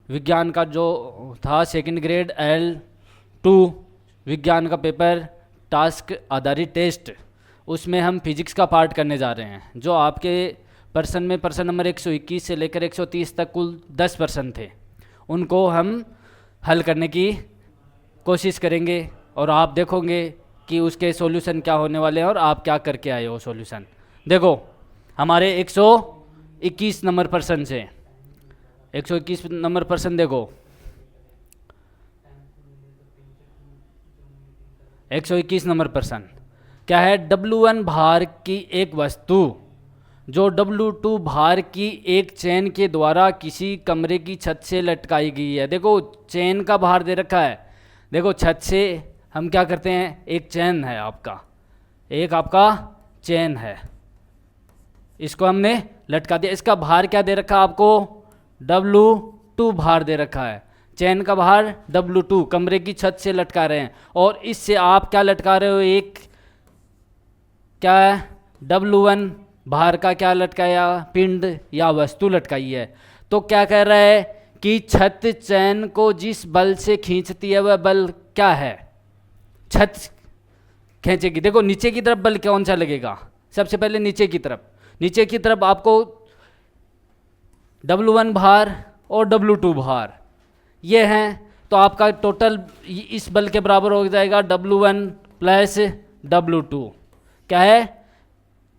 विज्ञान का जो था सेकंड ग्रेड L2 विज्ञान का पेपर टास्क आधारित टेस्ट, उसमें हम फिजिक्स का पार्ट करने जा रहे हैं। जो आपके पर्सन में पर्सन नंबर 121 से लेकर 130 तक कुल 10 पर्सन थे, उनको हम हल करने की कोशिश करेंगे और आप देखोगे कि उसके सॉल्यूशन क्या होने वाले हैं और आप क्या करके आए हो सॉल्यूशन। देखो हमारे 121 नंबर पर्सन से 121 नंबर पर्सन देखो 121 नंबर पर्सन क्या है, W1 भार की एक वस्तु जो W2 भार की एक चेन के द्वारा किसी कमरे की छत से लटकाई गई है। देखो चेन का भार दे रखा है, देखो छत से हम क्या करते हैं, एक चेन है आपका, एक आपका चेन है, इसको हमने लटका दिया। इसका भार क्या दे रखा है आपको, W2 भार दे रखा है। चेन का भार W2 कमरे की छत से लटका रहे हैं और इससे आप क्या लटका रहे हो, एक क्या है W1 भार का क्या लटकाया, पिंड या वस्तु लटकाई है। तो क्या कह रहा है कि छत चैन को जिस बल से खींचती है वह बल क्या है, छत खींचेगी। देखो नीचे की तरफ बल कौन सा लगेगा, सबसे पहले नीचे की तरफ आपको W1 भार और W2 भार ये हैं, तो आपका टोटल इस बल के बराबर हो जाएगा W1 प्लस W2। क्या है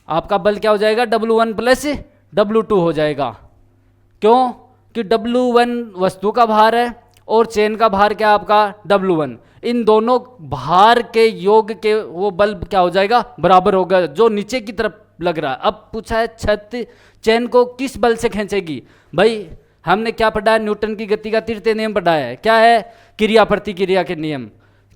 आपका बल, क्या हो जाएगा, W1 प्लस W2 हो जाएगा। क्यों कि W1 वस्तु का भार है और चेन का भार क्या आपका W1, इन दोनों भार के योग के वो बल क्या हो जाएगा, बराबर होगा जो नीचे की तरफ लग रहा है। अब पूछा है छत चेन को किस बल से खींचेगी। भाई हमने क्या पढ़ा है, न्यूटन की गति का तृतीय नियम पढ़ा है। क्या है, क्रिया प्रतिक्रिया के नियम।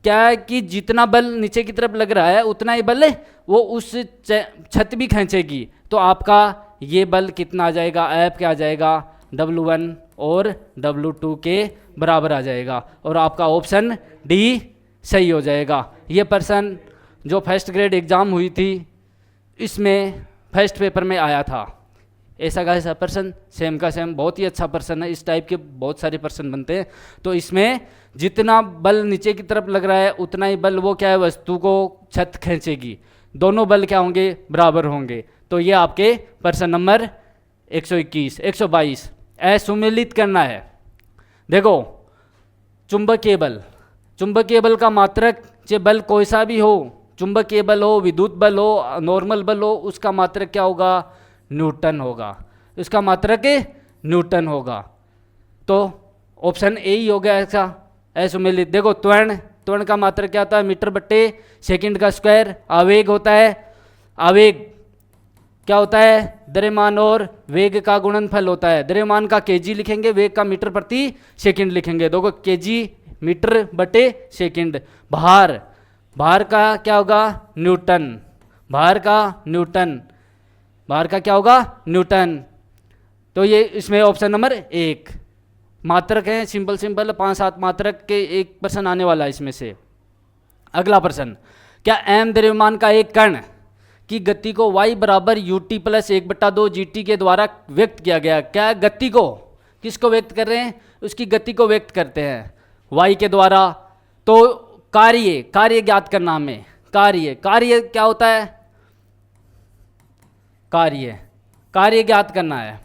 क्या है कि जितना बल नीचे की तरफ लग रहा है उतना ही बल वो उस छत भी खींचेगी। तो आपका ये बल कितना आ जाएगा, ऐप क्या आ जाएगा, W1 और W2 के बराबर आ जाएगा और आपका ऑप्शन डी सही हो जाएगा। ये पर्सन जो फर्स्ट ग्रेड एग्ज़ाम हुई थी इसमें फर्स्ट पेपर में आया था, ऐसा का ऐसा पर्सन सेम का सेम बहुत ही अच्छा पर्सन है। इस टाइप के बहुत सारे पर्सन बनते हैं। तो इसमें जितना बल नीचे की तरफ लग रहा है उतना ही बल वो क्या है, वस्तु को छत खींचेगी। दोनों बल क्या होंगे, बराबर होंगे। तो ये आपके पर्सन नंबर 121 122 असुमेलित करना है। देखो चुंबकीय बल का मात्रक चाहे बल कोई सा भी हो, चुंबकीय बल हो, विद्युत बल हो, नॉर्मल बल हो, उसका मात्रक क्या होगा, न्यूटन होगा। उसका मात्रक न्यूटन होगा। तो ऑप्शन ए ही हो गया ऐसा असुमेलित। देखो त्वरण का मात्रक क्या होता है, मीटर बट्टे सेकंड का स्क्वायर। आवेग होता है, आवेग क्या होता है, द्रव्यमान और वेग का गुणनफल होता है। द्रव्यमान का केजी लिखेंगे, वेग का मीटर प्रति सेकंड लिखेंगे। देखो केजी मीटर बटे सेकंड। भार का क्या होगा, न्यूटन। भार का क्या होगा, न्यूटन। तो ये इसमें ऑप्शन नंबर 1 मात्रक है, सिंपल 5-7 मात्रक के एक प्रश्न आने वाला है इसमें से। अगला प्रश्न, क्या m द्रव्यमान का एक कण की गति को y बराबर ut प्लस 1/2 gt के द्वारा व्यक्त किया गया। क्या गति को, किसको व्यक्त कर रहे हैं, उसकी गति को व्यक्त करते हैं y के द्वारा। तो कार्य ज्ञात करना हमें। कार्य क्या होता है, कार्य ज्ञात करना है।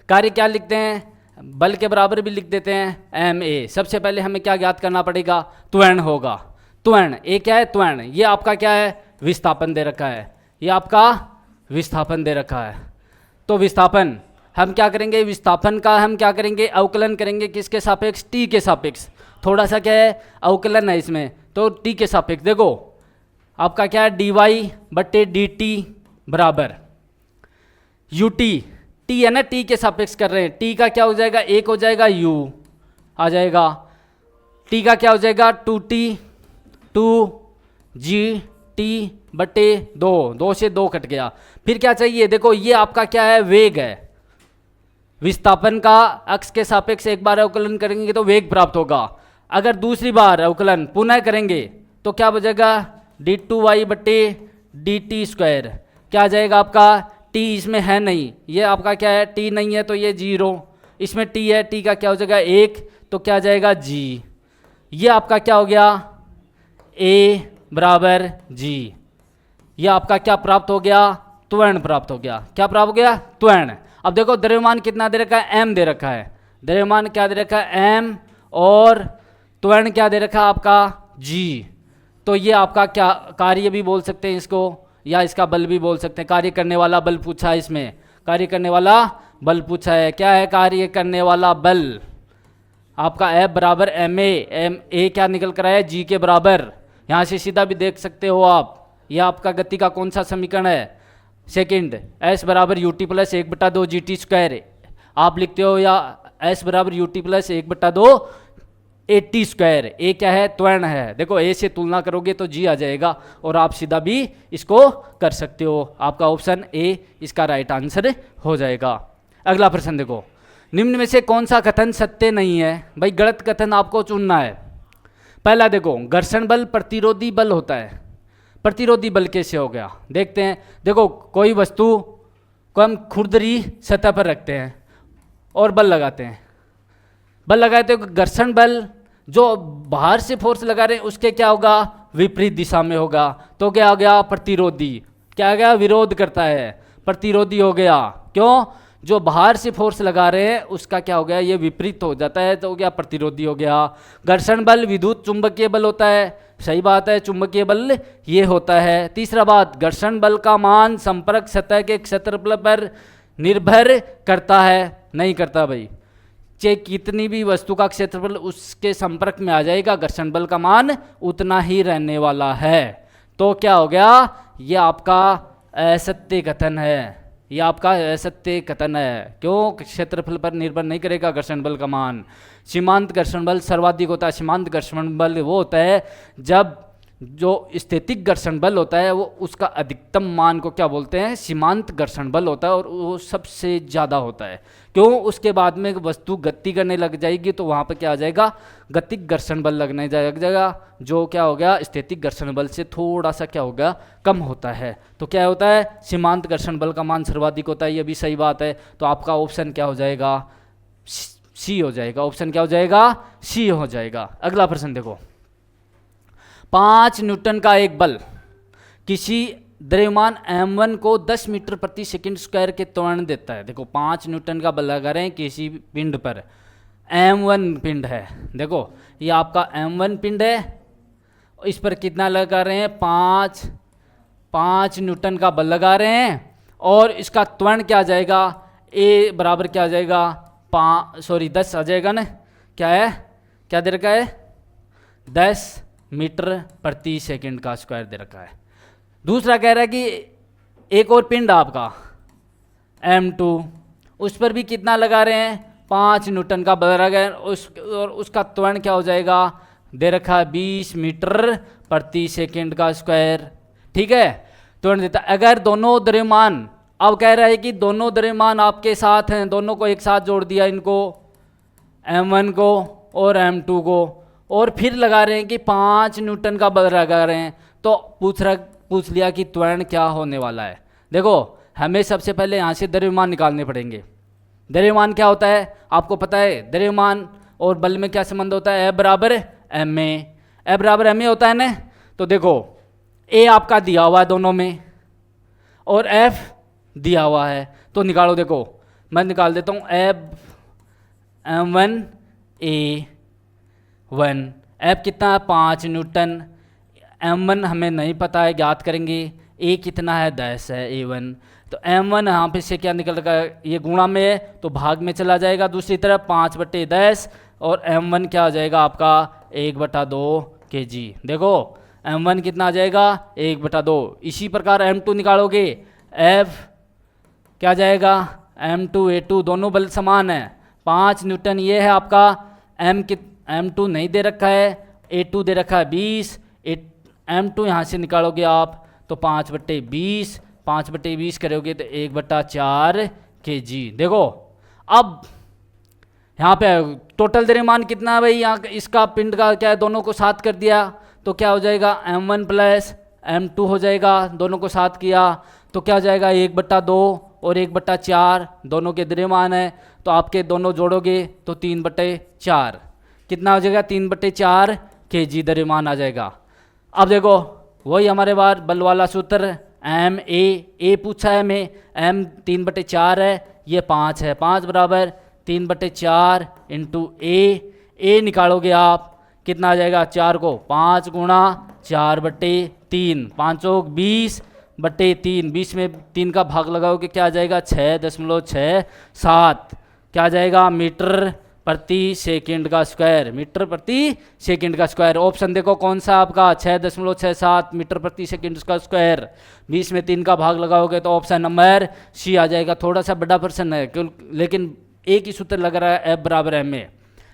कार्य क्या लिखते हैं, बल के बराबर भी लिख देते हैं ma। सबसे पहले हमें क्या ज्ञात करना पड़ेगा, त्वरण होगा। त्वरण ए क्या है, त्वरण ये आपका क्या है, विस्थापन दे रखा है। ये आपका विस्थापन दे रखा है। तो विस्थापन हम क्या करेंगे, विस्थापन का हम क्या करेंगे, अवकलन करेंगे। किसके सापेक्ष, टी के सापेक्ष। थोड़ा सा क्या है, अवकलन है इसमें, तो टी के सापेक्ष। देखो आपका क्या है, dy बट्टे dt बराबर ut। टी है ना, टी के सापेक्ष कर रहे हैं। टी का क्या हो जाएगा, एक हो जाएगा u आ जाएगा। टी का क्या हो जाएगा, 2t 2gt बटे 2 से 2 कट गया। फिर क्या चाहिए, देखो ये आपका क्या है, वेग है। विस्थापन का अक्ष के सापेक्ष एक बार अवकलन करेंगे तो वेग प्राप्त होगा। अगर दूसरी बार अवकलन पुनः करेंगे तो क्या बचेगा, d2y बटे dt स्क्वायर। क्या आ जाएगा आपका, t इसमें है नहीं, ये आपका क्या है, t नहीं है तो ये 0। इसमें टी है, टी का क्या हो जाएगा 1, तो क्या जाएगा जी। ये आपका क्या हो गया ए बराबर जी। ये आपका क्या प्राप्त हो गया, त्वरण प्राप्त हो गया। क्या प्राप्त हो गया, त्वरण। अब देखो द्रव्यमान कितना दे रखा है, एम दे रखा है। द्रव्यमान क्या दे रखा है, एम, और त्वरण क्या दे रखा है आपका जी। तो ये आपका क्या कार्य भी बोल सकते हैं इसको, या इसका बल भी बोल सकते हैं। कार्य करने वाला बल पूछा है इसमें, कार्य करने वाला बल पूछा है। क्या है कार्य करने वाला बल, आपका F बराबर एम ए क्या निकल कर आया, जी के बराबर। यहाँ से सीधा भी देख सकते हो आप। यह आपका गति का कौन सा समीकरण है, सेकंड। S बराबर u t plus 1/2 g t square आप लिखते हो, या S बराबर u t plus 1/2 a t square. A क्या है, त्वरण है। देखो ए से तुलना करोगे तो जी आ जाएगा, और आप सीधा भी इसको कर सकते हो। आपका ऑप्शन ए इसका राइट आंसर हो जाएगा। अगला प्रश्न देखो, निम्न में से कौन सा कथन सत्य नहीं है। भाई गलत कथन आपको चुनना है। पहला देखो, घर्षण बल प्रतिरोधी बल होता है। प्रतिरोधी बल कैसे हो गया, देखते हैं। देखो कोई वस्तु को हम खुरदरी सतह पर रखते हैं और बल लगाते हैं। बल लगाते हो, घर्षण बल जो बाहर से फोर्स लगा रहे हैं उसके क्या होगा, विपरीत दिशा में होगा। तो क्या हो गया, प्रतिरोधी। क्या हो गया, विरोध करता है, प्रतिरोधी हो गया। क्यों, जो बाहर से फोर्स लगा रहे हैं उसका क्या हो गया, ये विपरीत हो जाता है, तो क्या प्रतिरोधी हो गया। घर्षण बल विद्युत चुंबकीय बल होता है, सही बात है, चुंबकीय बल ये होता है। तीसरा बात, घर्षण बल का मान संपर्क सतह के क्षेत्रफल पर निर्भर करता है, नहीं करता भाई। चाहे कितनी भी वस्तु का क्षेत्रफल उसके संपर्क में आ जाएगा, घर्षण बल का मान उतना ही रहने वाला है। तो क्या हो गया, ये आपका असत्य कथन है। ये आपका असत्य कथन है। क्यों, क्षेत्रफल पर निर्भर नहीं करेगा घर्षण बल का मान। सीमांत घर्षण बल सर्वाधिक होता है। सीमांत घर्षण बल वो होता है जब जो स्थैतिक घर्षण बल होता है वो उसका अधिकतम मान को क्या बोलते हैं, सीमांत घर्षण बल होता है, और वो सबसे ज़्यादा होता है। क्यों, उसके बाद में वस्तु गति करने लग जाएगी तो वहाँ पर क्या आ जाएगा, गतिक घर्षण बल लगने जाएगा, जो क्या हो गया, स्थैतिक घर्षण बल से थोड़ा सा क्या होगा, कम होता है। तो क्या होता है, सीमांत घर्षण बल का मान सर्वाधिक होता है। ये भी सही बात है। तो आपका ऑप्शन क्या हो जाएगा, सी हो जाएगा। ऑप्शन क्या हो जाएगा, सी हो जाएगा। अगला प्रश्न देखो, 5 न्यूटन का एक बल किसी द्रव्यमान m1 को 10 मीटर प्रति सेकंड स्क्वायर के त्वरण देता है। देखो 5 न्यूटन का बल लगा रहे हैं किसी पिंड पर, m1 पिंड है। देखो ये आपका m1 पिंड है, इस पर कितना लगा रहे हैं, 5 न्यूटन का बल लगा रहे हैं, और इसका त्वरण क्या आ जाएगा, a बराबर क्या आ जाएगा, 10 आ जाएगा ना। क्या है, क्या दे रखा है, 10 मीटर प्रति सेकंड का स्क्वायर दे रखा है। दूसरा कह रहा है कि एक और पिंड आपका m2, उस पर भी कितना लगा रहे हैं, 5 न्यूटन का बल लगा है, और उसका त्वरण क्या हो जाएगा, दे रखा है 20 मीटर प्रति सेकंड का स्क्वायर। ठीक है, त्वरण देता। अगर दोनों द्रव्यमान, अब कह रहा है कि दोनों द्रव्यमान आपके साथ हैं, दोनों को एक साथ जोड़ दिया, इनको m1 को और m2 को, और फिर लगा रहे हैं कि 5 न्यूटन का बल लगा रहे हैं, तो पूछ लिया कि त्वरण क्या होने वाला है। देखो हमें सबसे पहले यहाँ से द्रव्यमान निकालने पड़ेंगे। द्रव्यमान क्या होता है आपको पता है, द्रव्यमान और बल में क्या संबंध होता है, F बराबर एम ए, F बराबर एम ए होता है ना। तो देखो A आपका दिया हुआ है दोनों में, और F दिया हुआ है, तो निकालो। देखो मैं निकाल देता हूँ, F m1 A1, F कितना है 5 न्यूटन, m1 हमें नहीं पता है, ज्ञात करेंगे। A कितना है 10 है A1, तो m1 यहाँ पे से क्या निकल रहा है, ये गुणा में है तो भाग में चला जाएगा दूसरी तरफ, 5/10, और m1 क्या आ जाएगा आपका 1/2 kg। देखो m1 कितना आ जाएगा 1/2। इसी प्रकार m2 निकालोगे, F क्या जाएगा m2 A2, दोनों बल समान है, 5 न्यूटन ये है आपका, m2 नहीं दे रखा है, A2 दे रखा है 20, m2 यहाँ से निकालोगे आप तो 5/20, 5/20 करोगे तो 1/4 kg। देखो अब यहाँ पे टोटल द्रव्यमान कितना है भाई, यहाँ इसका पिंड का क्या है, दोनों को साथ कर दिया तो क्या हो जाएगा m1 प्लस m2 हो जाएगा, दोनों को साथ किया तो क्या हो जाएगा 1/2 और 1/4, दोनों के द्रव्यमान है, तो आपके दोनों जोड़ोगे तो 3/4 कितना हो जाएगा, 3/4 kg द्रव्यमान आ जाएगा। अब देखो वही हमारे बार बल वाला सूत्र, एम ए पूछा है हमें, एम 3/4 है, ये 5 है, 5 बराबर 3/4 इंटू ए निकालोगे आप कितना आ जाएगा, 4 को 5 गुणा 4/3, 5 20/3, 20 में 3 का भाग लगाओगे क्या आ जाएगा, 6.67, क्या आ जाएगा, मीटर प्रति सेकंड का स्क्वायर, मीटर प्रति सेकंड का स्क्वायर। ऑप्शन देखो कौन सा आपका, 6.67 मीटर प्रति सेकंड का स्क्वायर, 20 में 3 का भाग लगाओगे तो ऑप्शन नंबर सी आ जाएगा। थोड़ा सा बड़ा प्रश्न है लेकिन एक ही सूत्र लग रहा है, एफ बराबर एम ए,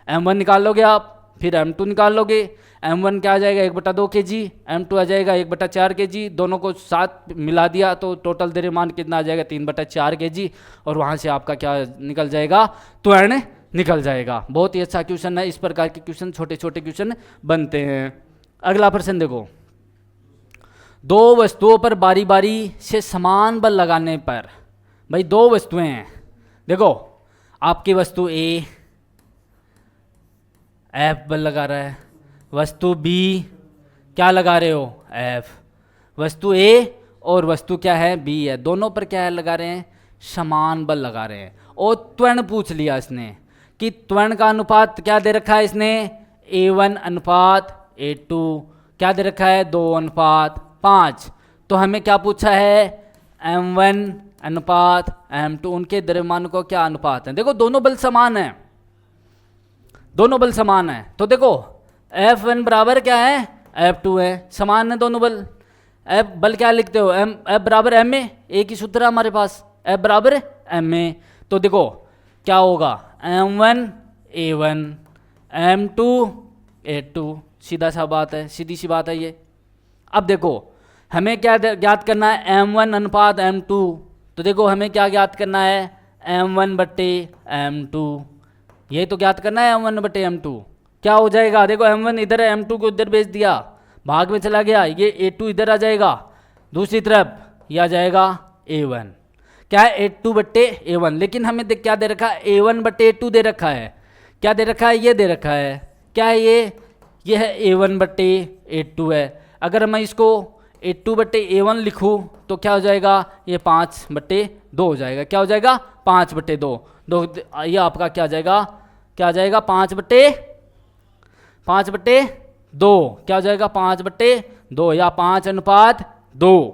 M1 निकाल लोगे आप, फिर M2 निकाल लोगे, M1 क्या आ जाएगा 1/2 kg, M2 आ जाएगा 1/4 kg, दोनों को साथ मिला दिया तो टोटल द्रव्यमान कितना आ जाएगा 3/4 kg, और वहाँ से आपका क्या निकल जाएगा, त्वरण निकल जाएगा। बहुत ही अच्छा क्वेश्चन है, इस प्रकार के क्वेश्चन छोटे छोटे क्वेश्चन बनते हैं। अगला प्रश्न देखो, दो वस्तुओं पर बारी बारी से समान बल लगाने पर, भाई दो वस्तुएं हैं, देखो आपकी वस्तु ए एफ बल लगा रहा है, वस्तु बी क्या लगा रहे हो, एफ, वस्तु ए और वस्तु क्या है, बी है, दोनों पर क्या है लगा रहे हैं, समान बल लगा रहे हैं। और त्वरण पूछ लिया इसने कि त्वरण का अनुपात क्या दे रखा है इसने, A1 अनुपात A2, क्या दे रखा है 2:5। तो हमें क्या पूछा है, M1 अनुपात M2, उनके द्रव्यमान को क्या अनुपात है, देखो दोनों बल समान है, दोनों बल समान है, तो देखो F1 बराबर क्या है F2 है, समान है दोनों बल। F बल क्या लिखते हो, F बराबर एम ए, एक ही सूत्र है हमारे पास, F बराबर एम ए, तो देखो क्या होगा M1 A1 M2 A2, सीधा सा बात है, सीधी सी बात है ये। अब देखो हमें क्या ज्ञात करना है, M1 अनुपात M2, तो देखो हमें क्या ज्ञात करना है, M1/M2, ये तो ज्ञात करना है M1/M2। क्या हो जाएगा, देखो M1 इधर है, M2 को इधर भेज दिया, भाग में चला गया, ये A2 इधर आ जाएगा, दूसरी तरफ ये आ जाएगा A1, क्या है A2/A1, लेकिन हमें क्या दे रखा है, A1/A2 दे रखा है, क्या दे रखा है, ये दे रखा है, क्या है ये है A1/A2 है। अगर मैं इसको A2/A1 लिखूँ तो क्या हो जाएगा, ये 5/2 हो जाएगा, क्या हो जाएगा 5/2, ये आपका क्या आ जाएगा, क्या आ जाएगा 5/2, क्या हो जाएगा 5/2 या 5:2,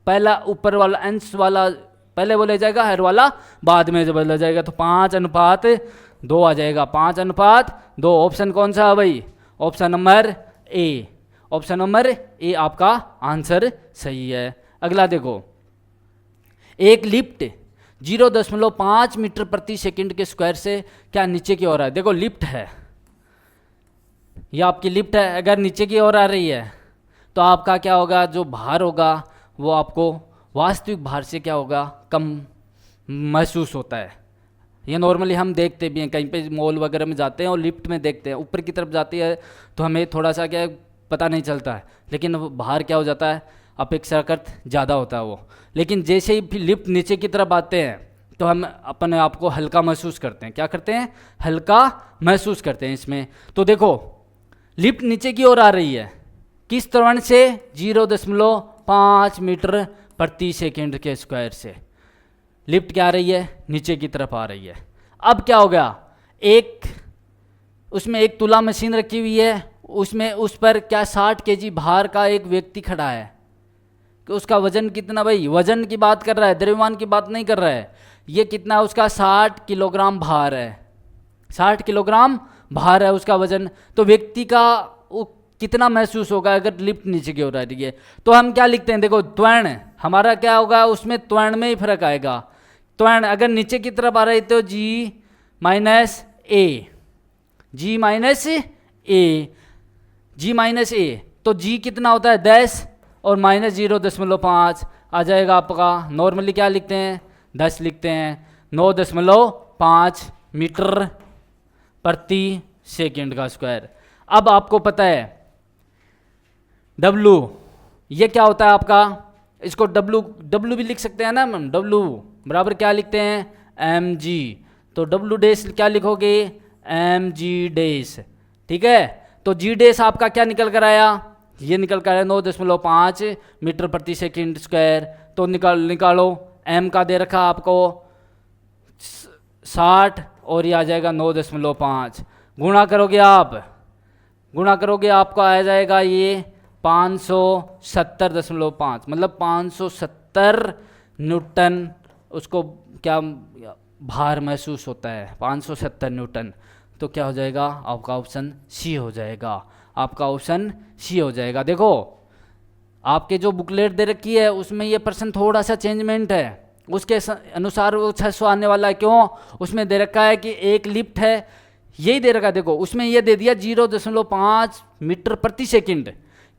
पहला ऊपर वाला अंश वाला पहले बोला जाएगा, हर वाला बाद में जब बोला जाएगा, तो 5:2 आ जाएगा, 5:2। ऑप्शन कौन सा है भाई, option number A, option number A आपका आंसर सही है। अगला देखो, एक लिफ्ट 0.5 मीटर प्रति सेकंड के स्क्वायर से क्या नीचे की ओर है, देखो लिफ्ट है, यह आपकी लिफ्ट है, अगर नीचे की ओर आ रही है तो आपका क्या होगा, जो भार होगा वो आपको वास्तविक भार से क्या होगा, कम महसूस होता है। ये नॉर्मली हम देखते भी हैं, कहीं पे मॉल वगैरह में जाते हैं और लिफ्ट में देखते हैं, ऊपर की तरफ जाती है तो हमें थोड़ा सा क्या पता नहीं चलता है, लेकिन बाहर क्या हो जाता है, अपेक्षाकृत ज़्यादा होता है वो, लेकिन जैसे ही फिर लिफ्ट नीचे की तरफ आते हैं तो हम अपने आप को हल्का महसूस करते हैं, क्या करते हैं, हल्का महसूस करते हैं इसमें। तो देखो लिफ्ट नीचे की ओर आ रही है, किस त्वरण से, 0.5 मीटर प्रति सेकंड के स्क्वायर से, लिफ्ट क्या आ रही है, नीचे की तरफ आ रही है। अब क्या हो गया, उसमें एक तुला मशीन रखी हुई है, उसमें उस पर क्या 60 kg भार का एक व्यक्ति खड़ा है, कि उसका वजन कितना, भाई वजन की बात कर रहा है, द्रव्यमान की बात नहीं कर रहा है, ये कितना है उसका 60 किलोग्राम भार है, 60 किलोग्राम भार है उसका वजन। तो व्यक्ति का कितना महसूस होगा अगर लिफ्ट नीचे की ओर आ रही है, तो हम क्या लिखते हैं, देखो त्वरण हमारा क्या होगा, उसमें त्वरण में ही फर्क आएगा। त्वरण अगर नीचे की तरफ आ रही तो G माइनस ए, तो G कितना होता है 10 और माइनस 0.5 आ जाएगा आपका, नॉर्मली क्या लिखते हैं 10 लिखते हैं, 9.5 मीटर प्रति सेकंड का स्क्वायर। अब आपको पता है W, ये क्या होता है आपका, इसको W भी लिख सकते हैं ना हम, W बराबर क्या लिखते हैं mg, तो डब्ल्यू डैश क्या लिखोगे, एम जी डैश, ठीक है। तो जी डैश आपका क्या निकल कर आया, ये निकल कर आया 9.5 मीटर प्रति सेकंड स्क्वायर। तो निकालो एम का दे रखा आपको 60 और ये आ जाएगा 9.5, गुणा करोगे आपको आ जाएगा ये 570.5, मतलब 570 न्यूटन उसको क्या भार महसूस होता है, 570 न्यूटन। तो क्या हो जाएगा, आपका ऑप्शन सी हो जाएगा, आपका ऑप्शन सी हो जाएगा। देखो आपके जो बुकलेट दे रखी है उसमें ये % थोड़ा सा चेंजमेंट है, उसके अनुसार वो 600 आने वाला है। क्यों, उसमें दे रखा है कि एक लिफ्ट है, यही दे रखा है, देखो उसमें ये दे दिया 0.5 मीटर प्रति सेकंड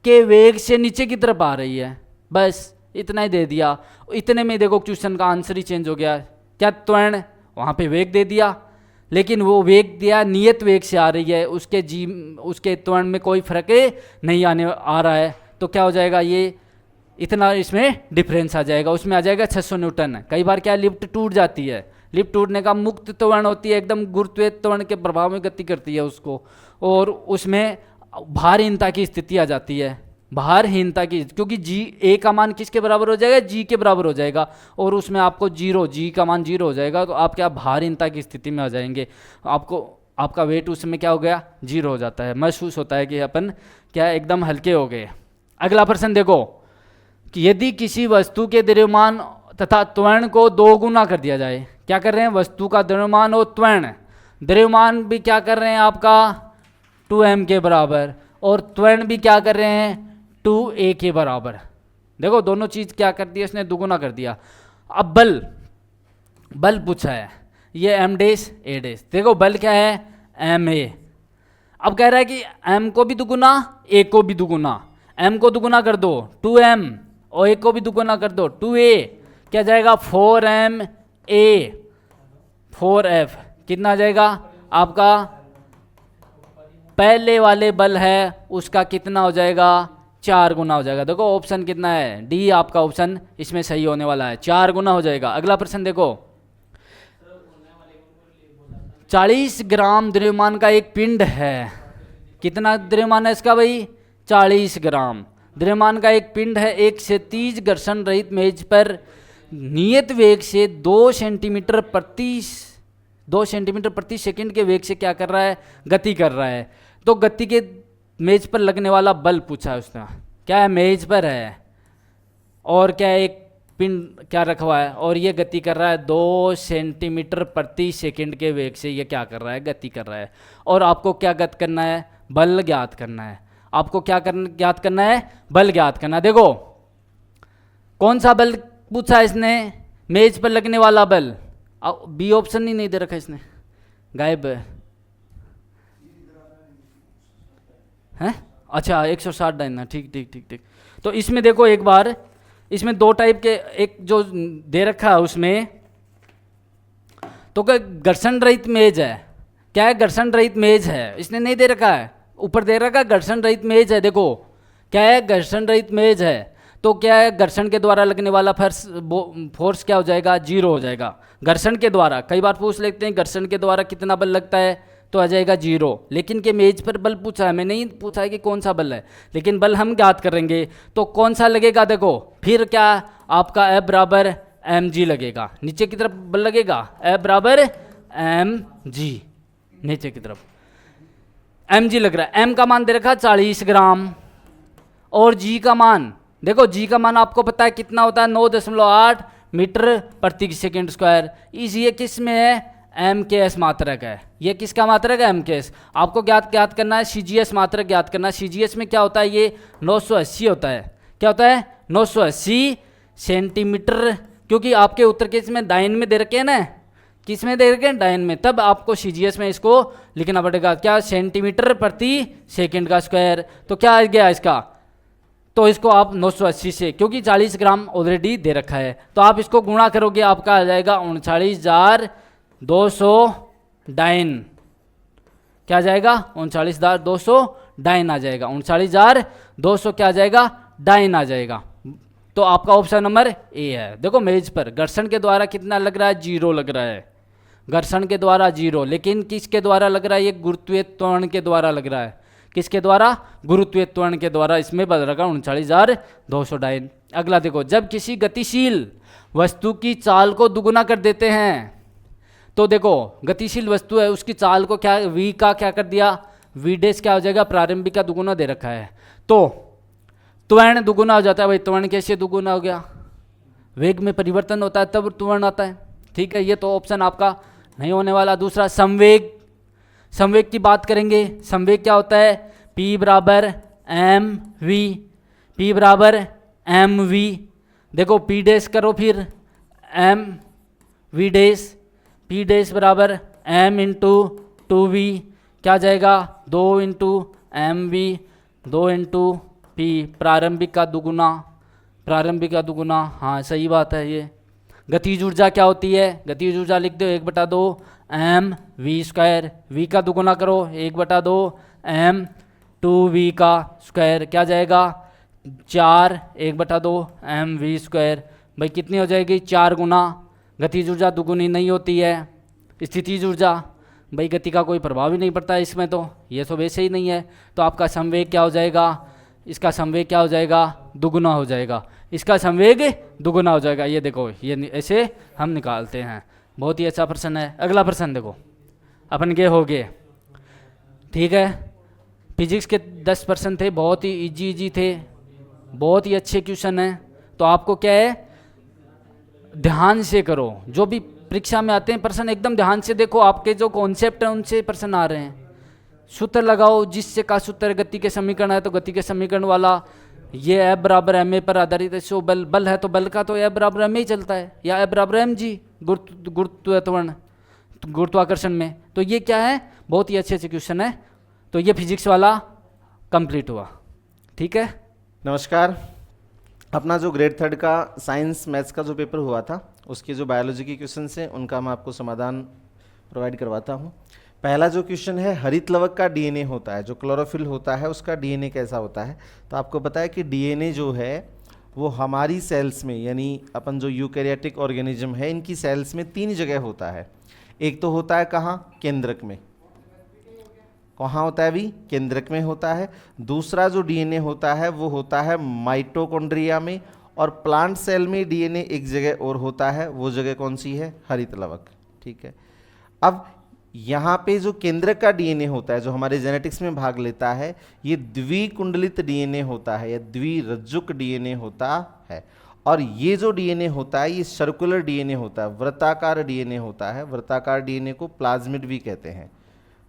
के वेग से नीचे की तरफ आ रही है, बस इतना ही दे दिया। इतने में देखो क्वेश्चन का आंसर ही चेंज हो गया। क्या त्वरण, वहाँ पे वेग दे दिया, लेकिन वो वेग दिया नियत वेग से आ रही है, उसके त्वरण में कोई फर्क नहीं आ रहा है। तो क्या हो जाएगा, ये इतना इसमें डिफरेंस आ जाएगा, उसमें आ जाएगा 600 न्यूटन। कई बार क्या लिफ्ट टूट जाती है, लिफ्ट टूटने का मुक्त त्वरण होती है, एकदम गुरुत्वीय त्वरण के प्रभाव में गति करती है उसको, और उसमें भारहीनता की स्थिति आ जाती है, भारहीनता की, क्योंकि जी ए का मान किसके बराबर हो जाएगा, जी के बराबर हो जाएगा, और उसमें आपको जी का मान 0 हो जाएगा, तो आप क्या भारहीनता की स्थिति में आ जाएंगे, आपका वेट उसमें क्या हो गया, 0 हो जाता है, महसूस होता है कि अपन क्या एकदम हल्के हो गए। अगला प्रश्न देखो कि यदि किसी वस्तु के द्रव्यमान तथा त्वरण को 2 गुना कर दिया जाए, क्या कर रहे हैं, वस्तु का द्रव्यमान और त्वरण, द्रव्यमान भी क्या कर रहे हैं आपका 2m के बराबर, और त्वरण भी क्या कर रहे हैं 2a के बराबर। देखो दोनों चीज क्या कर दिया, इसने दुगुना कर दिया। अब बल पूछा है, ये m डैश a डैश, देखो बल क्या है ma, अब कह रहा है कि m को भी दुगुना a को भी दुगुना, m को दुगुना कर दो 2m और a को भी दुगुना कर दो 2a, क्या जाएगा 4ma 4f, कितना आ जाएगा आपका, पहले वाले बल है उसका कितना हो जाएगा 4 गुना हो जाएगा। देखो ऑप्शन कितना है, डी आपका ऑप्शन इसमें सही होने वाला है, 4 गुना हो जाएगा। अगला प्रश्न देखो, 40 ग्राम द्रव्यमान का एक पिंड है, कितना द्रव्यमान है इसका भाई, 40 ग्राम द्रव्यमान का एक पिंड है, एक क्षैतिज घर्षण रहित मेज पर नियत वेग से 2 सेंटीमीटर प्रति सेकंड के वेग से क्या कर रहा है, गति कर रहा है। तो गति के मेज पर लगने वाला बल पूछा है उसने, क्या है मेज पर है और क्या एक पिंड क्या रखा हुआ है, और ये गति कर रहा है 2 सेंटीमीटर प्रति सेकंड के वेग से, ये क्या कर रहा है, गति कर रहा है। और आपको क्या ज्ञात करना है, बल ज्ञात करना है, आपको क्या ज्ञात करना है, बल ज्ञात करना है। देखो कौन सा बल पूछा है इसने, मेज पर लगने वाला बल, बी ऑप्शन ही नहीं दे रखा इसने, गायब है, अच्छा 160 डालना, ठीक। तो इसमें देखो एक बार, इसमें 2 टाइप के, एक जो दे रखा है उसमें तो क्या घर्षण रहित मेज है, क्या है घर्षण रहित मेज है, इसने नहीं दे रखा है, ऊपर दे रखा है घर्षण रहित मेज है। देखो क्या है, घर्षण रहित मेज है, तो क्या है घर्षण के द्वारा लगने वाला फोर्स क्या हो जाएगा, 0 हो जाएगा। घर्षण के द्वारा, कई बार पूछ लेते हैं घर्षण के द्वारा कितना बल लगता है, तो आ जाएगा 0। लेकिन के मेज पर बल पूछा है, हमें नहीं पूछा है कि कौन सा बल है, लेकिन बल हम ज्ञात करेंगे। तो कौन सा लगेगा, देखो फिर क्या आपका F बराबर mg लगेगा, नीचे की तरफ बल लगेगा F बराबर mg, नीचे की तरफ mg लग रहा है। m का मान दे रखा 40 ग्राम, और g का मान, देखो g का मान आपको पता है कितना होता है, 9.8 मीटर प्रति सेकंड स्क्वायर। ये किस में है, एम के एस मात्रक है, ये किसका मात्रक है, एम के एस। आपको ज्ञात करना है सी जी एस मात्रक ज्ञात करना, सी जी एस में क्या होता है, ये 980 होता है, क्या होता है 980 सेंटीमीटर, क्योंकि आपके उत्तर के इसमें डाइन में दे रखे हैं ना, किस में दे रखे हैं, डाइन में, तब आपको सी जी एस में इसको लिखना पड़ेगा, क्या सेंटीमीटर प्रति सेकेंड का स्क्वायर। तो क्या आ गया इसका, तो इसको आप 980 से, क्योंकि 40 ग्राम ऑलरेडी दे रखा है, तो आप इसको गुणा करोगे, आपका आ जाएगा 39,200 डाइन, क्या आ जाएगा 39,200 डाइन आ जाएगा, 39,200 क्या आ जाएगा, डाइन आ जाएगा। तो आपका ऑप्शन नंबर ए है। देखो मेज पर घर्षण के द्वारा कितना लग रहा है, 0 लग रहा है, घर्षण के द्वारा 0, लेकिन किसके द्वारा लग रहा है? ये गुरुत्वीय त्वरण के द्वारा लग रहा है। किसके द्वारा? गुरुत्वीय त्वरण के द्वारा। इसमें बदल रखा 39,200 डाइन। अगला देखो, जब किसी गतिशील वस्तु की चाल को दुगुना कर देते हैं, तो देखो गतिशील वस्तु है, उसकी चाल को क्या, v का क्या कर दिया, v डैश क्या हो जाएगा, प्रारंभिक का दुगुना दे रखा है, तो त्वरण दुगुना हो जाता है। भाई त्वरण कैसे दुगुना हो गया? वेग में परिवर्तन होता है तब त्वरण आता है। ठीक है, ये तो ऑप्शन आपका नहीं होने वाला। दूसरा संवेग, संवेग की बात करेंगे। संवेग क्या होता है? P बराबर एम वी, P बराबर एम वी। देखो P डैश करो, फिर m v dash, P dash बराबर m इंटू 2v, क्या जाएगा 2 into m v, 2 into P, प्रारंभिक का दुगुना, प्रारंभिक का दुगुना। हाँ सही बात है ये। गतिज ऊर्जा क्या होती है? गतिज ऊर्जा लिख दो 1/2 एम वी स्क्वायर, v का दुगुना करो 1/2 एम 2v का स्क्वायर, क्या जाएगा 4 1/2 एम वी स्क्वायर। भाई कितनी हो जाएगी? 4 गुना। गतिज ऊर्जा दुगुनी नहीं होती है। स्थितिज ऊर्जा, भाई गति का कोई प्रभाव ही नहीं पड़ता है इसमें, तो ये तो वैसे ही नहीं है। तो आपका संवेग क्या हो जाएगा? इसका संवेग क्या हो जाएगा? दुगुना हो जाएगा। इसका संवेग दुगुना हो जाएगा। ये देखो, ये ऐसे हम निकालते हैं। बहुत ही अच्छा प्रश्न है। अगला प्रश्न देखो, अपन के हो गए। ठीक है, फिजिक्स के 10 प्रश्न थे, बहुत ही इजी थे, बहुत ही अच्छे क्वेश्चन हैं। तो आपको क्या है, ध्यान से करो। जो भी परीक्षा में आते हैं प्रश्न एकदम ध्यान से देखो, आपके जो कॉन्सेप्ट हैं उनसे प्रश्न आ रहे हैं। सूत्र लगाओ, जिससे का सूत्र गति के समीकरण है तो गति के समीकरण वाला, ये F बराबर एम ए पर आधारित है। सो बल, बल है तो बल का तो F बराबर एम ए ही चलता है, या F बराबर एम जी गुरुत्वाकर्षण, गुरुत्वाकर्षण में। तो ये क्या है, बहुत ही अच्छे अच्छे क्वेश्चन है। तो ये फिजिक्स वाला कंप्लीट हुआ। ठीक है, नमस्कार। अपना जो ग्रेड 3 का साइंस मैथ्स का जो पेपर हुआ था, उसके जो बायोलॉजी के क्वेश्चन हैं उनका मैं आपको समाधान प्रोवाइड करवाता हूँ। पहला जो क्वेश्चन है, हरित लवक का डीएनए होता है, जो क्लोरोफिल होता है उसका डीएनए कैसा होता है? तो आपको पता है कि डीएनए जो है वो हमारी सेल्स में, यानी अपन जो यूकैरियोटिक ऑर्गेनिज्म है इनकी सेल्स में 3 जगह होता है। एक तो होता है कहाँ? केंद्रक में। कहाँ होता है भी? केंद्रक में होता है। दूसरा जो डीएनए होता है वो होता है माइटोकॉन्ड्रिया में, और प्लांट सेल में डीएनए एक जगह और होता है, वो जगह कौन सी है? हरित लवक। ठीक है, अब यहाँ पे जो केंद्रक का डीएनए होता है, जो हमारे जेनेटिक्स में भाग लेता है, ये द्विकुंडलित डीएनए होता है या द्विरज्जुक डीएनए होता है। और ये जो डीएनए होता है ये सर्कुलर डीएनए होता है, वृत्ताकार डीएनए होता है। वृत्ताकार डीएनए को प्लाज्मिड भी कहते हैं,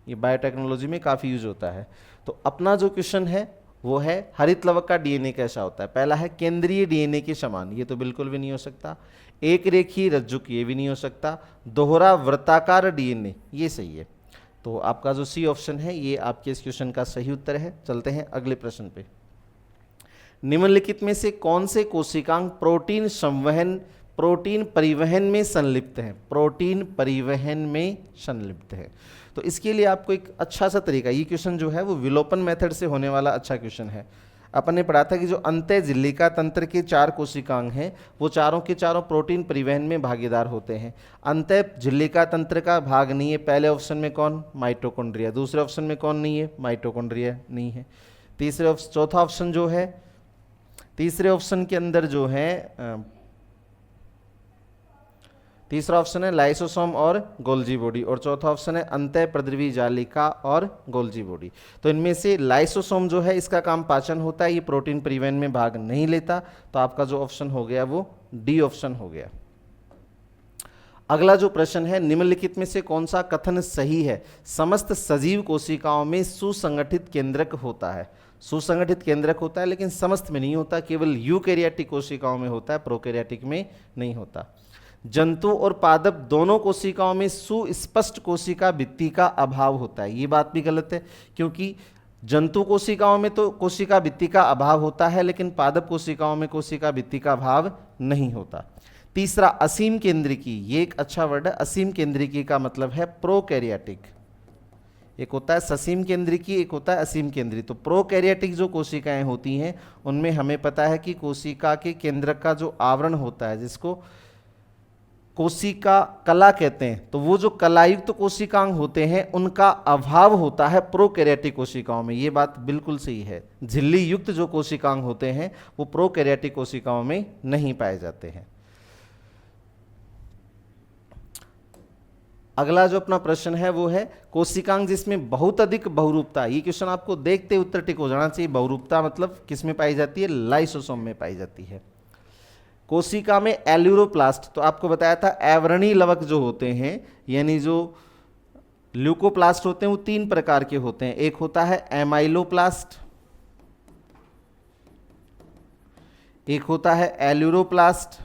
ये बायोटेक्नोलॉजी में काफ़ी यूज होता है। तो अपना जो क्वेश्चन है वो है हरित लवक का डीएनए कैसा होता है? पहला है केंद्रीय डीएनए के समान, ये तो बिल्कुल भी नहीं हो सकता। एक रेखीय रज्जुक, ये भी नहीं हो सकता। दोहरा वृत्ताकार डीएनए, ये सही है। तो आपका जो सी ऑप्शन है ये आपके इस क्वेश्चन का सही उत्तर है। चलते हैं अगले प्रश्न पे। निम्नलिखित में से कौन से कोशिकांग प्रोटीन संवहन, प्रोटीन परिवहन में संलिप्त हैं? प्रोटीन परिवहन में संलिप्त है। तो इसके लिए आपको एक अच्छा सा तरीका, ये क्वेश्चन जो है वो विलोपन मेथड से होने वाला अच्छा क्वेश्चन है। अपन ने पढ़ा था कि जो अंतः झिल्लिका तंत्र के 4 कोशिकांग हैं वो चारों के चारों प्रोटीन परिवहन में भागीदार होते हैं। अंतः झिल्लिका तंत्र का भाग नहीं है पहले ऑप्शन में कौन? माइटोकॉन्ड्रिया। दूसरे ऑप्शन में कौन नहीं है? माइटोकॉन्ड्रिया नहीं है। चौथा ऑप्शन जो है, तीसरे ऑप्शन के अंदर जो है, तीसरा ऑप्शन है लाइसोसोम और गोल्जी बॉडी, और चौथा ऑप्शन है अंतः प्रद्रवी जालिका और गोल्जी बॉडी। तो इनमें से लाइसोसोम जो है इसका काम पाचन होता है, ये प्रोटीन परिवहन में भाग नहीं लेता। तो आपका जो ऑप्शन हो गया वो डी ऑप्शन हो गया। अगला जो प्रश्न है, निम्नलिखित में से कौन सा कथन सही है? समस्त सजीव कोशिकाओं में सुसंगठित केंद्रक होता है। सुसंगठित केंद्रक होता है लेकिन समस्त में नहीं होता, केवल यूकैरियोटिक कोशिकाओं में होता है, प्रोकैरियोटिक में नहीं होता। जंतु और पादप दोनों कोशिकाओं में सुस्पष्ट कोशिका भित्ति का अभाव होता है। ये बात भी गलत है, क्योंकि जंतु कोशिकाओं में तो कोशिका भित्ति का अभाव होता है लेकिन पादप कोशिकाओं में कोशिका भित्ति का अभाव नहीं होता। तीसरा, असीम केंद्रिकी, ये एक अच्छा वर्ड है। असीम केंद्रिकी का मतलब है प्रोकैरियोटिक। एक होता है ससीम केंद्रिकी, एक होता है असीम केंद्री। तो प्रोकैरियोटिक जो कोशिकाएं होती हैं उनमें हमें पता है कि कोशिका के केंद्रक का जो आवरण होता है, जिसको कोशिका कला कहते हैं, तो वो जो कलायुक्त कोशिकांग होते हैं उनका अभाव होता है प्रोकैरियोटिक कोशिकाओं में। ये बात बिल्कुल सही है। झिल्ली युक्त जो कोशिकांग होते हैं वो प्रोकैरियोटिक कोशिकाओं में नहीं पाए जाते हैं। अगला जो अपना प्रश्न है वो है कोशिकांग जिसमें बहुत अधिक बहुरूपता। ये क्वेश्चन आपको देखते उत्तर टिक हो जाना चाहिए। बहुरूपता मतलब किस में पाई जाती है? लाइसोसोम में पाई जाती है। कोशिका में एल्यूरोप्लास्ट, तो आपको बताया था आवरणीय लवक जो होते हैं यानी जो ल्यूकोप्लास्ट होते हैं वो 3 प्रकार के होते हैं। एक होता है एमाइलोप्लास्ट, एक होता है एल्यूरोप्लास्ट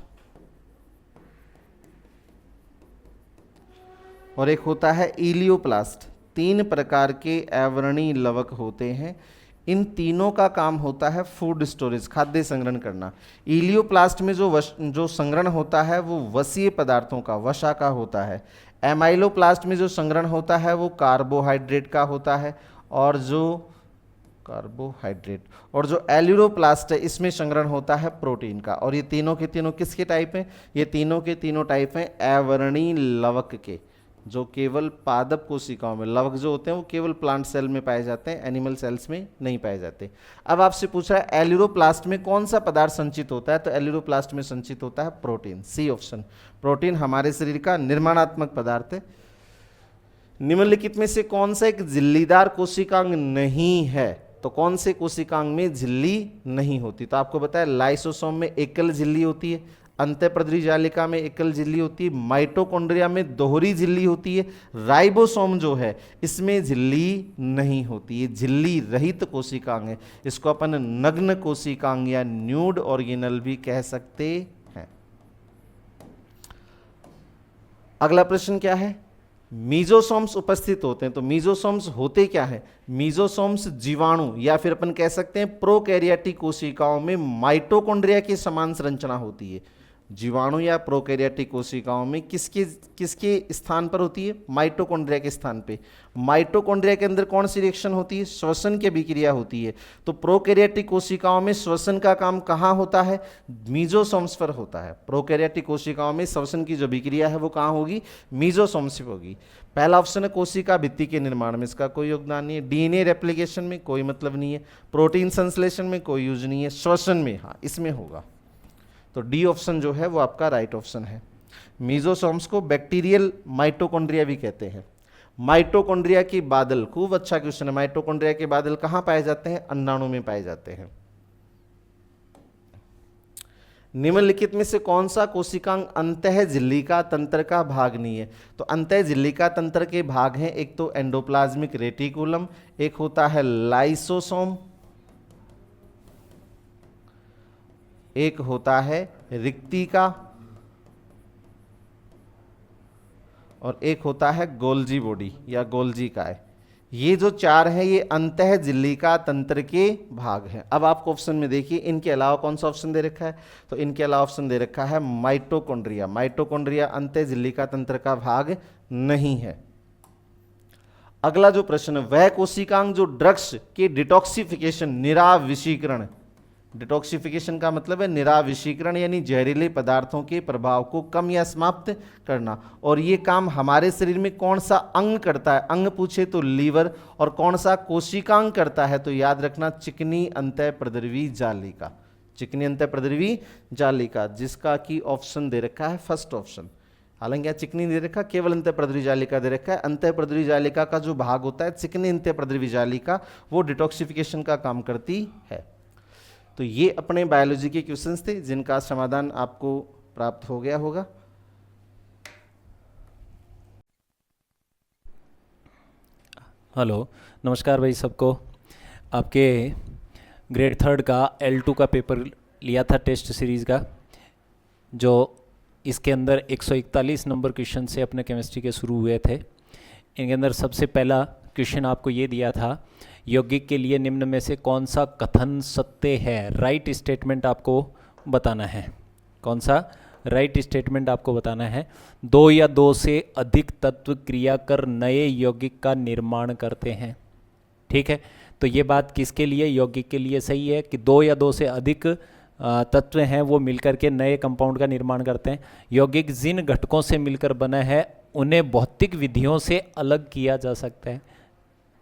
और एक होता है इलियोप्लास्ट। 3 प्रकार के आवरणीय लवक होते हैं। इन तीनों का काम होता है फूड स्टोरेज, खाद्य संग्रहण करना। इलियोप्लास्ट में जो संग्रहण होता है वो वसीय पदार्थों का, वसा का होता है। एमाइलोप्लास्ट में जो संग्रहण होता है वो कार्बोहाइड्रेट का होता है और जो एल्यूरोप्लास्ट है इसमें संग्रहण होता है प्रोटीन का। और ये तीनों के तीनों किसके टाइप हैं? ये तीनों के तीनों टाइप हैं आवरणीय लवक के, जो केवल पादप कोशिकाओं में, लवक जो होते हैं वो केवल प्लांट सेल में पाए जाते हैं, एनिमल सेल्स में नहीं पाए जाते। अब आपसे पूछ रहा है एल्यूरोप्लास्ट में कौन सा पदार्थ संचित होता है? तो एल्यूरोप्लास्ट में संचित होता है प्रोटीन, सी ऑप्शन। प्रोटीन हमारे शरीर का निर्माणात्मक पदार्थ है। निम्नलिखित में से कौन सा एक झिल्लीदार कोशिकांग नहीं है? तो कौन से कोशिकांग में झिल्ली नहीं होती? तो आपको बताया लाइसोसोम में एकल झिल्ली होती है, अंतःप्रद्रवी जालिका में एकल झिल्ली होती है, माइटोकॉन्ड्रिया में दोहरी झिल्ली होती है, राइबोसोम जो है इसमें झिल्ली नहीं होती। ये झिल्ली रहित कोशिकांग है। इसको अपन नग्न कोशिकांग या न्यूड ऑर्गेनल भी कह सकते हैं। अगला प्रश्न क्या है? मीजोसोम्स उपस्थित होते हैं। तो मीजोसोम्स होते क्या है? मीजोसोम्स जीवाणु या फिर अपन कह सकते हैं प्रोकैरियोटिक कोशिकाओं में माइटोकॉन्ड्रिया की समान संरचना होती है। जीवाणु या प्रोकैरियोटिक कोशिकाओं में किसके स्थान पर होती है? माइटोकॉन्ड्रिया के स्थान पे। माइटोकॉन्ड्रिया के अंदर कौन सी रिएक्शन होती है? श्वसन की अभिक्रिया होती है। तो प्रोकैरियोटिक कोशिकाओं में श्वसन का काम कहाँ होता है? मीजोसोम्स पर होता है। प्रोकैरियोटिक कोशिकाओं में श्वसन की जो अभिक्रिया है वो कहाँ होगी? मीजोसोम्स पे होगी। पहला ऑप्शन है कोशिका भित्ति के निर्माण में, इसका कोई योगदान नहीं है। डीएनए रेप्लिकेशन में कोई मतलब नहीं है। प्रोटीन संश्लेषण में कोई यूज नहीं है। श्वसन में हाँ इसमें होगा। तो डी ऑप्शन जो है वो आपका राइट ऑप्शन है। मीजोसोम्स को बैक्टीरियल माइटोकॉन्ड्रिया भी कहते हैं। माइटोकॉन्ड्रिया की बादल, खूब अच्छा क्वेश्चन है। माइटोकॉन्ड्रिया के बादल कहाँ पाए जाते हैं? अंडाणु में पाए जाते हैं। निम्नलिखित में से कौन सा कोशिकांग अंतः झिल्लिका तंत्र का भाग नहीं है? तो अंतः झिल्लिका तंत्र के भाग हैं, एक तो एंडोप्लाज्मिक रेटिकुलम, एक होता है लाइसोसोम, एक होता है रिक्तिका और एक होता है गोल्जी बॉडी या गोल्जी काय। ये जो 4 हैं ये अंतः झिल्लिका तंत्र के भाग हैं। अब आपको ऑप्शन में देखिए इनके अलावा कौन सा ऑप्शन दे रखा है? तो इनके अलावा ऑप्शन दे रखा है माइटोकॉन्ड्रिया। माइटोकॉन्ड्रिया अंतः झिल्लिका तंत्र का भाग नहीं है। अगला जो प्रश्न है वह कोशिकांग जो ड्रग्स के डिटॉक्सिफिकेशन, निराविषीकरण, डिटॉक्सिफिकेशन का मतलब है निराविषीकरण यानी जहरीले पदार्थों के प्रभाव को कम या समाप्त करना। और ये काम हमारे शरीर में कौन सा अंग करता है? अंग पूछे तो लीवर। और कौन सा कोशिकांग करता है? तो याद रखना चिकनी अंतःप्रद्रवी जालिका, चिकनी अंतःप्रद्रवी जालिका, जिसका की ऑप्शन दे रखा है फर्स्ट ऑप्शन। हालांकि यहाँ चिकनी दे रखा, केवल अंतःप्रद्रवी जालिका दे रखा है। अंतःप्रद्रवी जालिका का जो भाग होता है चिकनी अंतःप्रद्रवी जालिका, वो डिटॉक्सिफिकेशन का काम करती है। तो ये अपने बायोलॉजी के क्वेश्चंस थे जिनका समाधान आपको प्राप्त हो गया होगा। हेलो, नमस्कार भाई सबको। आपके ग्रेड 3 का L2 का पेपर लिया था टेस्ट सीरीज़ का, जो इसके अंदर 141 नंबर क्वेश्चन से अपने केमिस्ट्री के शुरू हुए थे। इनके अंदर सबसे पहला क्वेश्चन आपको ये दिया था, यौगिक के लिए निम्न में से कौन सा कथन सत्य है? राइट स्टेटमेंट आपको बताना है। कौन सा राइट स्टेटमेंट आपको बताना है? 2 या 2 से अधिक तत्व क्रिया कर नए यौगिक का निर्माण करते हैं। ठीक है, तो ये बात किसके लिए? यौगिक के लिए सही है कि 2 या 2 से अधिक तत्व हैं वो मिलकर के नए कंपाउंड का निर्माण करते हैं। यौगिक जिन घटकों से मिलकर बना है उन्हें भौतिक विधियों से अलग किया जा सकता है।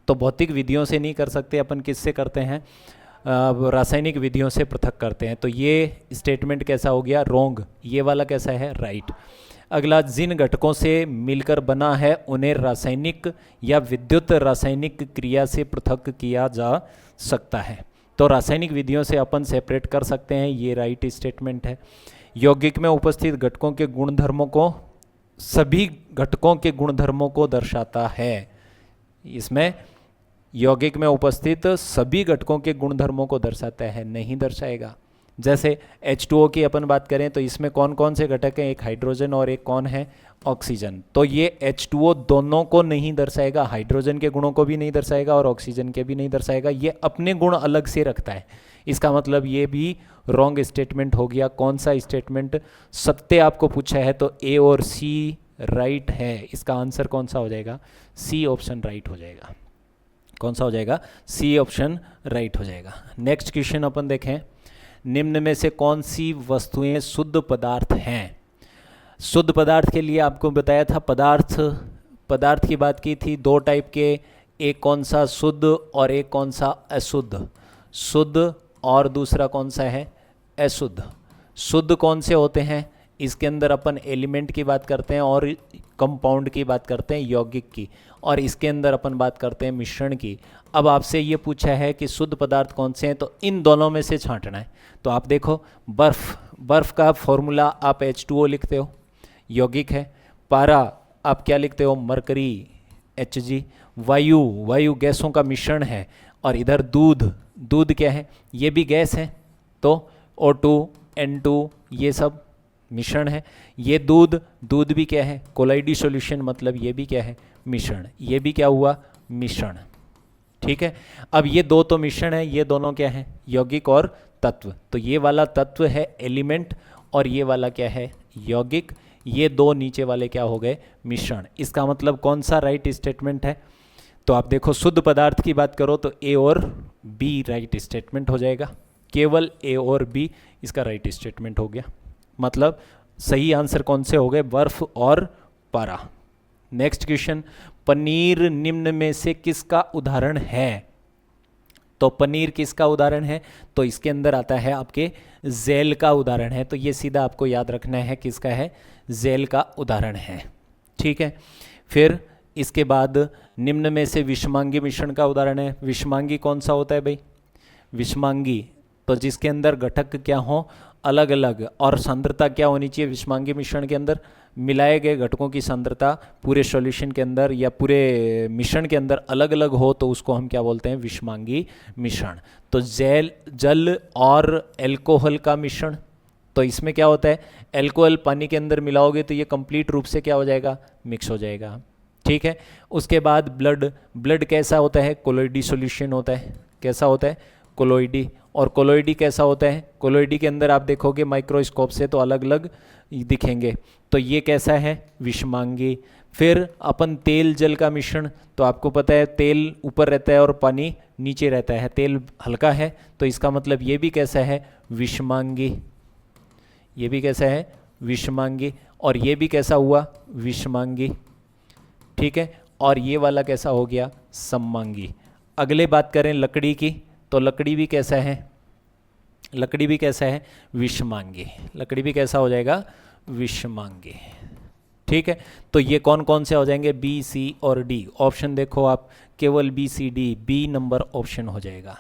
तो भौतिक विधियों से नहीं कर सकते, अपन किससे करते हैं, रासायनिक विधियों से पृथक करते हैं। तो ये स्टेटमेंट कैसा हो गया, रॉन्ग। ये वाला कैसा है, राइट। अगला, जिन घटकों से मिलकर बना है उन्हें रासायनिक या विद्युत रासायनिक क्रिया से पृथक किया जा सकता है। तो रासायनिक विधियों से अपन सेपरेट कर सकते हैं, ये राइट स्टेटमेंट है। यौगिक में उपस्थित घटकों के गुणधर्मों को, सभी घटकों के गुणधर्मों को दर्शाता है। इसमें यौगिक में उपस्थित सभी घटकों के गुणधर्मों को दर्शाता है, नहीं दर्शाएगा। जैसे H2O की अपन बात करें तो इसमें कौन कौन से घटक हैं, एक हाइड्रोजन और एक कौन है, ऑक्सीजन। तो ये H2O दोनों को नहीं दर्शाएगा, हाइड्रोजन के गुणों को भी नहीं दर्शाएगा और ऑक्सीजन के भी नहीं दर्शाएगा, ये अपने गुण अलग से रखता है। इसका मतलब ये भी रॉन्ग स्टेटमेंट हो गया। कौन सा स्टेटमेंट सत्य आपको पूछा है तो A और C राइट है। इसका आंसर कौन सा हो जाएगा, C ऑप्शन राइट हो जाएगा। कौन सा हो जाएगा, C ऑप्शन राइट हो जाएगा। नेक्स्ट क्वेश्चन अपन देखें, निम्न में से कौन सी वस्तुएं शुद्ध पदार्थ हैं। शुद्ध पदार्थ के लिए आपको बताया था, पदार्थ की बात की थी, दो टाइप के, एक कौन सा शुद्ध और एक कौन सा अशुद्ध। शुद्ध और दूसरा कौन सा है, अशुद्ध। शुद्ध कौन से होते हैं, इसके अंदर अपन एलिमेंट की बात करते हैं और कंपाउंड की बात करते हैं, यौगिक की, और इसके अंदर अपन बात करते हैं मिश्रण की। अब आपसे ये पूछा है कि शुद्ध पदार्थ कौन से हैं, तो इन दोनों में से छांटना है। तो आप देखो, बर्फ का फॉर्मूला आप H2O लिखते हो, यौगिक है। पारा आप क्या लिखते हो, मरकरी Hg। वायु गैसों का मिश्रण है। और इधर दूध क्या है, ये भी गैस है, तो O2 N2 ये सब मिश्रण है। ये दूध भी क्या है, कोलाइडी सॉल्यूशन, मतलब ये भी क्या है, मिश्रण। ये भी क्या हुआ, मिश्रण। ठीक है, अब ये दो तो मिश्रण है, ये दोनों क्या है, यौगिक और तत्व। तो ये वाला तत्व है एलिमेंट और ये वाला क्या है, यौगिक। ये दो नीचे वाले क्या हो गए, मिश्रण। इसका मतलब कौन सा राइट स्टेटमेंट है, तो आप देखो, शुद्ध पदार्थ की बात करो तो A और B राइट स्टेटमेंट हो जाएगा। केवल A और B इसका राइट स्टेटमेंट हो गया। मतलब सही आंसर कौन से हो गए, बर्फ और पारा। नेक्स्ट क्वेश्चन, पनीर निम्न में से किसका उदाहरण है। तो पनीर किसका उदाहरण है, तो इसके अंदर आता है आपके जेल का उदाहरण है। तो ये सीधा आपको याद रखना है, किसका है, जेल का उदाहरण है। ठीक है, फिर इसके बाद निम्न में से विषमांगी मिश्रण का उदाहरण है। विषमांगी कौन सा होता है भाई, विषमांगी तो जिसके अंदर घटक क्या हो, अलग अलग, और सांद्रता क्या होनी चाहिए विषमांगी मिश्रण के अंदर, मिलाए गए घटकों की सांद्रता पूरे सॉल्यूशन के अंदर या पूरे मिश्रण के अंदर अलग अलग हो, तो उसको हम क्या बोलते हैं, विषमांगी मिश्रण। तो जल और एल्कोहल का मिश्रण, तो इसमें क्या होता है, एल्कोहल पानी के अंदर मिलाओगे तो ये कंप्लीट रूप से क्या हो जाएगा, मिक्स हो जाएगा। ठीक है, उसके बाद ब्लड कैसा होता है, कोलोइडी सॉल्यूशन होता है। कैसा होता है, कोलोइडी। और कोलोइडी कैसा होता है, कोलोइडी के अंदर आप देखोगे माइक्रोस्कोप से तो अलग अलग दिखेंगे। तो ये कैसा है, विषमांगी। फिर अपन तेल जल का मिश्रण, तो आपको पता है तेल ऊपर रहता है और पानी नीचे रहता है, तेल हल्का है, तो इसका मतलब ये भी कैसा है, विषमांगी। ये भी कैसा है, विषमांगी। और ये भी कैसा हुआ, विषमांगी। ठीक है, और ये वाला कैसा हो गया, सममांगी। अगले बात करें लकड़ी की, तो लकड़ी भी कैसा है, लकड़ी भी कैसा है, विषमांगी। लकड़ी भी कैसा हो जाएगा, विषमांगी। ठीक है, तो ये कौन कौन से हो जाएंगे, बी, सी और डी। ऑप्शन देखो आप, केवल बी, सी, डी, बी नंबर ऑप्शन हो जाएगा।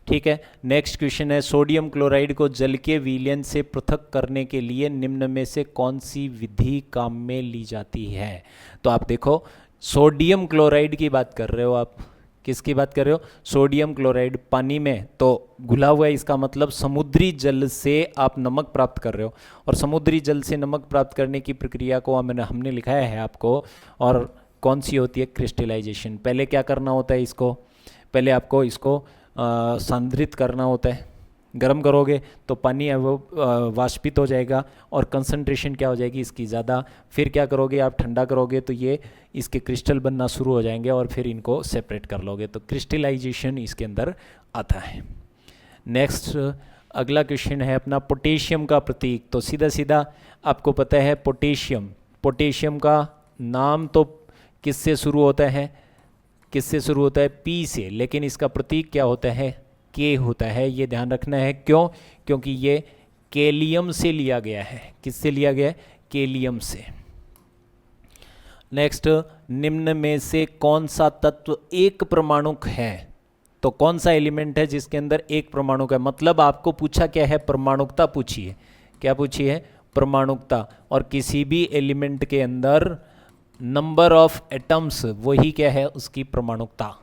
ठीक है, नेक्स्ट क्वेश्चन है, सोडियम क्लोराइड को जल के विलयन से पृथक करने के लिए निम्न में से कौन सी विधि काम में ली जाती है। तो आप देखो, सोडियम क्लोराइड की बात कर रहे हो आप, किसकी बात कर रहे हो, सोडियम क्लोराइड पानी में तो घुला हुआ है, इसका मतलब समुद्री जल से आप नमक प्राप्त कर रहे हो। और समुद्री जल से नमक प्राप्त करने की प्रक्रिया को हमने लिखाया है आपको, और कौन सी होती है, क्रिस्टलाइजेशन। पहले क्या करना होता है, इसको पहले आपको इसको सांद्रित करना होता है। गर्म करोगे तो पानी है वो वाष्पित हो जाएगा और कंसंट्रेशन क्या हो जाएगी इसकी ज़्यादा। फिर क्या करोगे आप, ठंडा करोगे तो ये इसके क्रिस्टल बनना शुरू हो जाएंगे और फिर इनको सेपरेट कर लोगे, तो क्रिस्टलाइजेशन इसके अंदर आता है। नेक्स्ट, अगला क्वेश्चन है अपना पोटेशियम का प्रतीक। तो सीधा सीधा आपको पता है पोटेशियम, पोटेशियम का नाम तो किससे शुरू होता है, किससे शुरू होता है, पी से, लेकिन इसका प्रतीक क्या होता है, के होता है। ये ध्यान रखना है, क्यों, क्योंकि ये केलियम से लिया गया है। किससे लिया गया है, केलियम से। नेक्स्ट, निम्न में से कौन सा तत्व एक परमाणुक है। तो कौन सा एलिमेंट है जिसके अंदर एक परमाणुक है, मतलब आपको पूछा क्या है, परमाणुकता पूछी है। क्या पूछी है, परमाणुकता। और किसी भी एलिमेंट के अंदर नंबर ऑफ एटम्स वही क्या है, उसकी परमाणुकता।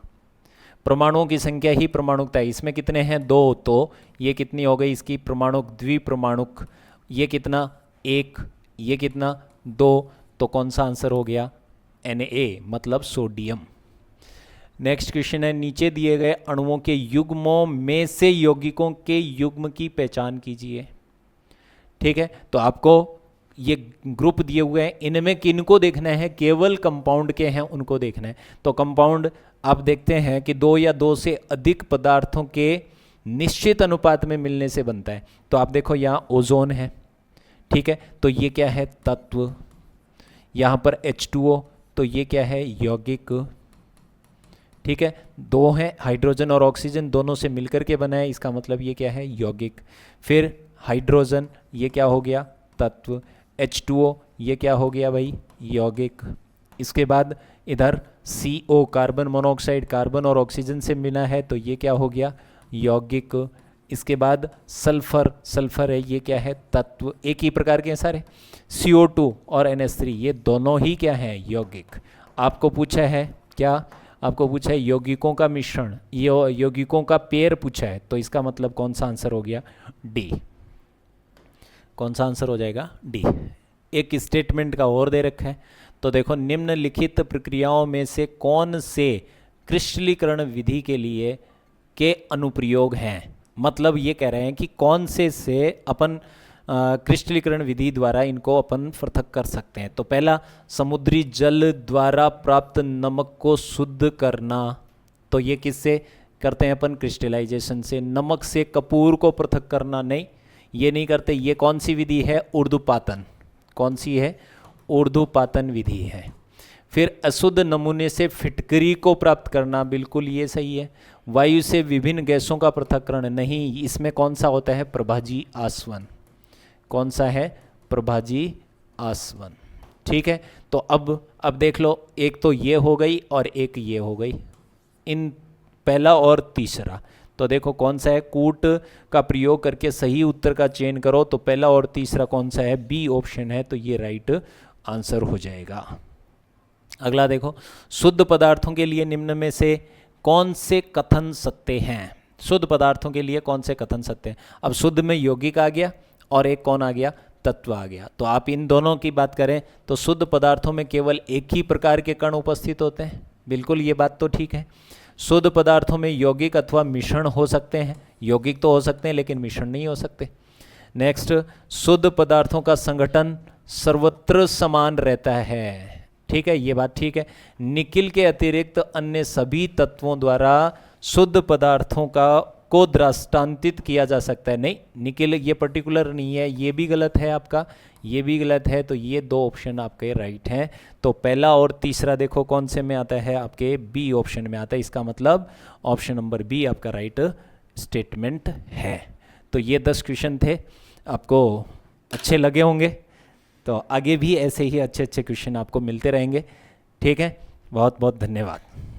परमाणुओं की संख्या ही परमाणुकता है। इसमें कितने हैं, 2, तो ये कितनी हो गई इसकी परमाणुक, द्विपरमाणुक। ये कितना, 1, ये कितना, 2, तो कौन सा आंसर हो गया, Na, मतलब सोडियम। नेक्स्ट क्वेश्चन है, नीचे दिए गए अणुओं के युग्मों में से यौगिकों के युग्म की पहचान कीजिए। ठीक है, तो आपको ये ग्रुप दिए हुए हैं, इनमें किनको देखना है, केवल कंपाउंड के हैं उनको देखना है। तो कंपाउंड आप देखते हैं कि 2 या 2 से अधिक पदार्थों के निश्चित अनुपात में मिलने से बनता है। तो आप देखो यहाँ ओजोन है, ठीक है, तो ये क्या है, तत्व। यहाँ पर H2O, तो ये क्या है, यौगिक। ठीक है, 2 हैं, हाइड्रोजन और ऑक्सीजन दोनों से मिलकर के बना है, इसका मतलब ये क्या है, यौगिक। फिर हाइड्रोजन, ये क्या हो गया, तत्व। H2O, ये क्या हो गया भाई, यौगिक। इसके बाद इधर CO, कार्बन मोनोऑक्साइड, कार्बन और ऑक्सीजन से मिला है, तो ये क्या हो गया, यौगिक। इसके बाद सल्फर, सल्फर है, ये क्या है, तत्व। एक ही प्रकार के हैं सारे। CO2 और NH3, ये दोनों ही क्या है, यौगिक। आपको पूछा है क्या, आपको पूछा है यौगिकों का मिश्रण, यौगिकों का पेयर पूछा है, तो इसका मतलब कौन सा आंसर हो गया, डी। कौन सा आंसर हो जाएगा, डी। एक स्टेटमेंट का और दे रखा है, तो देखो, निम्नलिखित प्रक्रियाओं में से कौन से क्रिस्टलीकरण विधि के लिए के अनुप्रयोग हैं। मतलब ये कह रहे हैं कि कौन से अपन क्रिस्टलीकरण विधि द्वारा इनको अपन पृथक कर सकते हैं। तो पहला, समुद्री जल द्वारा प्राप्त नमक को शुद्ध करना, तो ये किससे करते हैं अपन, क्रिस्टलाइजेशन से। नमक से कपूर को पृथक करना, नहीं, ये नहीं करते। ये कौन सी विधि है, ऊर्ध्वपातन। कौन सी है, ऊर्ध्वपातन विधि है। फिर अशुद्ध नमूने से फिटकरी को प्राप्त करना, बिल्कुल ये सही है। वायु से विभिन्न गैसों का पृथक्करण, नहीं, इसमें कौन सा होता है, प्रभाजी आसवन। कौन सा है, प्रभाजी आसवन। ठीक है, तो अब देख लो, एक तो ये हो गई और एक ये हो गई, इन पहला और तीसरा। तो देखो कौन सा है, कूट का प्रयोग करके सही उत्तर का चयन करो, तो पहला और तीसरा कौन सा है, बी ऑप्शन है, तो ये राइट आंसर हो जाएगा। अगला देखो, शुद्ध पदार्थों के लिए निम्न में से कौन से कथन सत्य हैं। शुद्ध पदार्थों के लिए कौन से कथन सत्य हैं। अब शुद्ध में यौगिक आ गया और एक कौन आ गया, तत्व आ गया। तो आप इन दोनों की बात करें तो शुद्ध पदार्थों में केवल एक ही प्रकार के कण उपस्थित होते हैं, बिल्कुल ये बात तो ठीक है। शुद्ध पदार्थों में यौगिक अथवा मिश्रण हो सकते हैं, यौगिक तो हो सकते हैं लेकिन मिश्रण नहीं हो सकते। नेक्स्ट, शुद्ध पदार्थों का संगठन सर्वत्र समान रहता है, ठीक है, ये बात ठीक है। निकिल के अतिरिक्त अन्य सभी तत्वों द्वारा शुद्ध पदार्थों को दृष्टांतित किया जा सकता है, नहीं, निकिल ये पर्टिकुलर नहीं है, ये भी गलत है आपका, ये भी गलत है। तो ये 2 ऑप्शन आपके राइट हैं। तो पहला और तीसरा देखो कौन से में आता है, आपके बी ऑप्शन में आता है, इसका मतलब ऑप्शन नंबर बी आपका राइट स्टेटमेंट है। तो ये 10 क्वेश्चन थे, आपको अच्छे लगे होंगे, तो आगे भी ऐसे ही अच्छे अच्छे क्वेश्चन आपको मिलते रहेंगे। ठीक है, बहुत बहुत धन्यवाद।